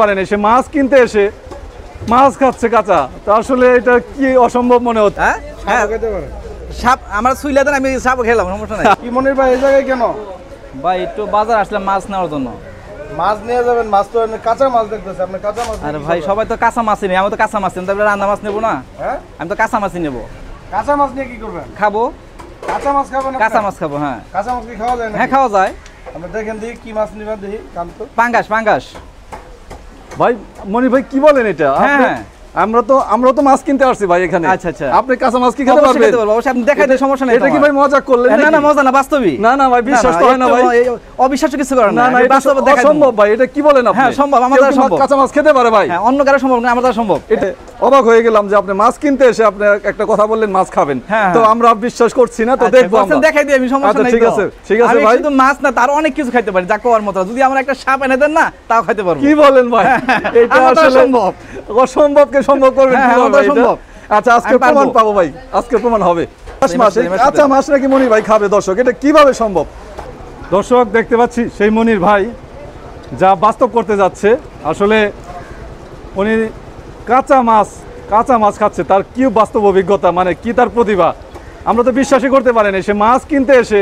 পারেন এসে মাছ কিনতে এসে মাছ খাচ্ছে কাঁচা, তো আসলে এটা কি অসম্ভব মনে হচ্ছে? হ্যাঁ সাপ আমরা সুইলা দেন, আমি সাপ খেলাম, সমস্যা নাই। কি মনির ভাই এই জায়গায় কেন? ভাই একটু বাজার আসলে মাছ নেওয়ার জন্য। মাছ নিয়ে যাবেন? মাছ তো কাঁচা মাছ দেখতেছে, আপনি কাঁচা মাছ। আরে ভাই সবাই তো কাঁচা মাছই নেই, আমি তো কাঁচা মাছ নেব, তাহলে রান্না মাছ নেবো না? হ্যাঁ আমি তো কাঁচা মাছই নেবো। কাঁচা মাছ নিয়ে কি করবেন? খাবো, কাঁচা মাছ খাবেন? কাঁচা মাছ খাবো। হ্যাঁ কাঁচা মাছ কি খাওয়া যায় না? হ্যাঁ খাওয়া যায়। আপনি দেখেন দেখি কি মাছ নিবেন, দেখি কাম তো। পাঙ্গাস পাঙ্গাস। ভাই মনির ভাই কি বলেন এটা? হ্যাঁ আমরা তো মাছ কিনতে আসছি ভাই এখানে। আচ্ছা আচ্ছা, আপনি কাঁচা মাছ কি খেতে অবশ্যই পারবেন? খেতে পারবো, অবশ্যই আপনি দেখাই দেন, সমস্যা নাই। এটা কি ভাই মজা করলেন? না না মজা না, বাস্তবই। না না ভাই বিশ্বাস তো হয় না ভাই, অবিশ্বাস্য কিছু করেন না না, না, এটা বাস্তবে দেখাই দেন। অসম্ভব ভাই, এটা কি বলেন আপনি? হ্যাঁ সম্ভব, আমার দ্বারা সম্ভব। কাঁচা মাছ খেতে পারে ভাই? হ্যাঁ অন্য কারো সম্ভব না, আমার দ্বারা সম্ভব। এটা অবাক হয়ে গেলাম যে আপনি মাছ কিনতে এসে আপনি একটা কথা বললেন মাছ খাবেন, হ্যাঁ, তো হ্যাঁ। আমরা বিশ্বাস করছি না, তো দেখবো আমরা। দেখাই দিই আমি, সমস্যা আচ্ছা, নাই। ঠিক আছে, ঠিক আছে আমি ভাই। শুধু মাছ না, তার অনেক কিছু খাইতে পারি যা কোয়ার মতো। যদি আমরা একটা সাপ এনে দেন না, তাও খাইতে পারবো। কি বলেন ভাই? এটা আমার দ্বারা আসলে সম্ভব। অসম্ভবকে সম্ভব করবেন হ্যাঁ, কিভাবে আমার দ্বারা এটা? সম্ভব। আচ্ছা আজকে আমি পারবো। প্রমাণ পাবো ভাই, আজকে প্রমাণ হবে। এই মাসে আচ্ছা মাছ নাকি মনির ভাই খাবে? দর্শক এটা কিভাবে সম্ভব? দর্শক দেখতে পাচ্ছি সেই মনির ভাই যা বাস্তব করতে যাচ্ছে। আসলে উনি কাঁচা মাছ খাচ্ছে, তার কি বাস্তব অভিজ্ঞতা, মানে কি তার প্রতিভা, আমরা তো বিশ্বাসই করতে পারি না। সে মাছ কিনতে এসে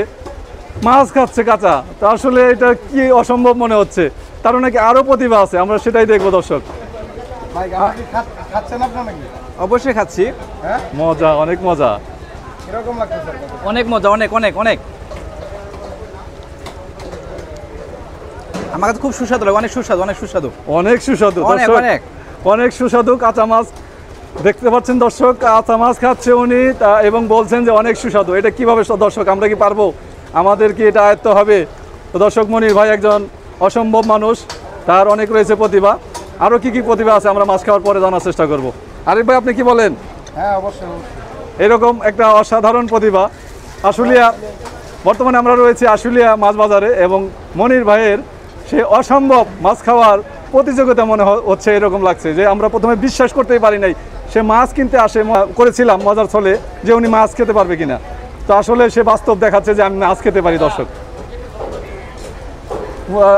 মাছ খাচ্ছে কাঁচা, তো আসলে এটা কি অসম্ভব মনে হচ্ছে। তার নাকি আরো প্রতিভা আছে, আমরা সেটাই দেখবো দর্শক। ভাই আপনি কি খাচ্ছেন আপনারা নাকি? অবশ্যই খাচ্ছি। হ্যাঁ মজা, অনেক মজা। কিরকম লাগতেছে আপনাদের? অনেক মজা, অনেক অনেক অনেক। আমার কাছে খুব সুস্বাদু লাগে, অনেক সুস্বাদু, অনেক সুস্বাদু, অনেক সুস্বাদু অনেক দর্শক, অনেক। অনেক সুস্বাদু কাঁচা মাছ দেখতে পাচ্ছেন দর্শক। কাঁচা মাছ খাচ্ছে উনি এবং বলছেন যে অনেক সুস্বাদু। এটা কিভাবে দর্শক, আমরা কি পারবো? আমাদের কি এটা আয়ত্ত হবে? তো দর্শক মনির ভাই একজন অসম্ভব মানুষ, তার অনেক রয়েছে প্রতিভা। আরও কি কি প্রতিভা আছে আমরা মাছ খাওয়ার পরে জানার চেষ্টা করব। আরিফ ভাই আপনি কি বলেন? হ্যাঁ অবশ্যই অবশ্যই। এরকম একটা অসাধারণ প্রতিভা আশুলিয়া, বর্তমানে আমরা রয়েছি আশুলিয়া মাছ বাজারে, এবং মনির ভাইয়ের সে অসম্ভব মাছ খাওয়ার প্রতিযোগিতা মনে হচ্ছে, এরকম লাগছে যে আমরা প্রথমে বিশ্বাস করতেই পারি নাই। সে মাছ কিনতে আসে, করেছিলাম মজার ছলে যে উনি মাছ খেতে পারবে কিনা, তো আসলে সে বাস্তব দেখাচ্ছে যে আমি মাছ খেতে পারি। দর্শক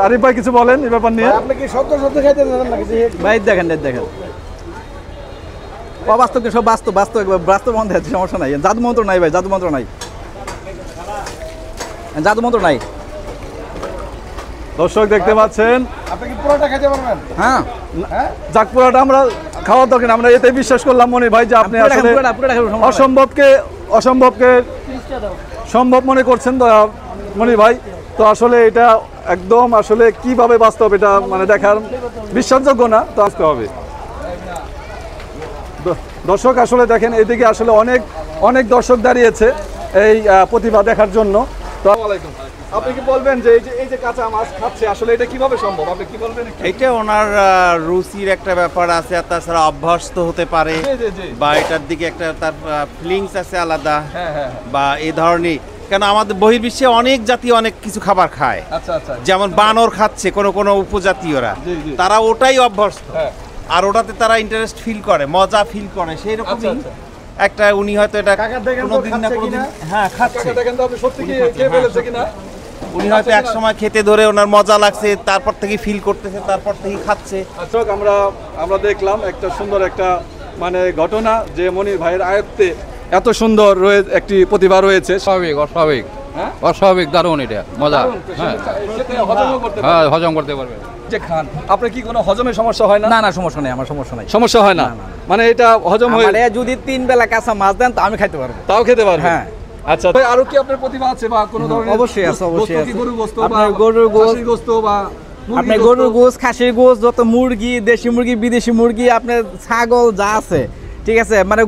আরিফ ভাই কিছু বলেন এই ব্যাপার নিয়ে? ভাই, আপনি কি সত্য সত্য খাইতে যাবেন নাকি? ভাই দেখেন দেখেন, অবাস্তব সব বাস্তব, বাস্তব বাস্তব মন্ত্র আছে, সমস্যা নাই। জাদু মন্ত্র নাই ভাই, জাদু মন্ত্র নাই, জাদু মন্ত্র নাই। দর্শক দেখতে পাচ্ছেন, আপনি কি পুরোটা খেতে পারবেন? হ্যাঁ হ্যাঁ যাক পুরাটা আমরা খাওয়ার দরকার, আমরা এতে বিশ্বাস করলাম মনির ভাই যে আপনি আসলে অসম্ভবকে সম্ভব মনে করছেন মনির ভাই। তো আসলে এটা একদম আসলে কিভাবে বাস্তব, এটা মানে দেখার বিশ্বাসযোগ্য না, তো আসতে হবে। দর্শক আসলে দেখেন এদিকে আসলে অনেক অনেক দর্শক দাঁড়িয়েছে এই প্রতিভা দেখার জন্য। তো আপনি কি বলবেন যে এই যে কাঁচা মাছ খাচ্ছে, আসলে এটা কিভাবে সম্ভব? আপনি কি বলবেন? এটা ওনার রুচির একটা ব্যাপার আছে, আর তাছাড়া অভ্যস্ত হতে পারে, বা এটার দিকে একটা তার ফিলিংস আছে আলাদা, বা এই ধরনের। কেন আমাদের বহির্বিশ্বে অনেক জাতি অনেক কিছু খাবার খায়, আচ্ছা আচ্ছা, যেমন বানর খাচ্ছে কোনো কোনো উপজাতীয়রা, তারা ওটাই অভ্যস্ত, আর ওটাতে তারা ইন্টারেস্ট ফিল করে, মজা ফিল করে, সেই রকমই একটা উনি হয়তো এটা কোনোদিন না কোনোদিন হ্যাঁ খাচ্ছে। দেখেন তো আপনি সত্যি কি খেয়ে ফেলেছে কিনা? উনি হয়তো এক সময় খেতে ধরে ওনার মজা লাগছে, তারপর থেকে ফিল করতেছে, তারপর থেকে খাচ্ছে। আচ্ছা আমরা দেখলাম একটা সুন্দর একটা মানে ঘটনা, যে মনির ভাইয়ের আয়ত্তে এত সুন্দর একটি প্রতিভা রয়েছে। অস্বাভাবিক হ্যাঁ? অস্বাভাবিক দারুণ, এটা মজা। হ্যাঁ হ্যাঁ হজম করতে পারবে। যে খান আপনার কি কোনো হজমের সমস্যা হয় না? না না সমস্যা নেই, আমার সমস্যা নাই। সমস্যা হয় না, মানে এটা হজম হয়ে মানে যদি 3 বেলা কাঁচা মাছ দেন তো আমি খাইতে পারবো, তাও খেতে পারবেন? হ্যাঁ। আচ্ছা ভাই, আরো কি আপনার প্রতিভা আছে বা কোনো ধরনের? অবশ্যই আছে, অবশ্যই আছে। গরুর গোশত বা আপনার গরুর গোশত, খাসির গোশত বা আপনি গরুর গোশত, খাসির গোশত, যত মুরগি, দেশি মুরগি, বিদেশি মুরগি, আপনার ছাগল যা আছে, ঠিক আছে, মানে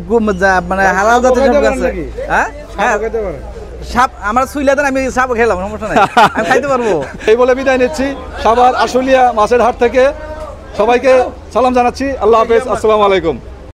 মানে হালাল জাতের সব আছে। হ্যাঁ হ্যাঁ খেতে পারেন? সাপ আমরা সুইলা দেন, আমি সাপ খেলাম, সমস্যা নাই, আমি খাইতে পারবো। এই বলে বিদায় নিচ্ছি সাভার আশুলিয়া মাছের হাট থেকে। সবাইকে সালাম জানাচ্ছি, আল্লাহ হাফেজ, আসসালামু আলাইকুম।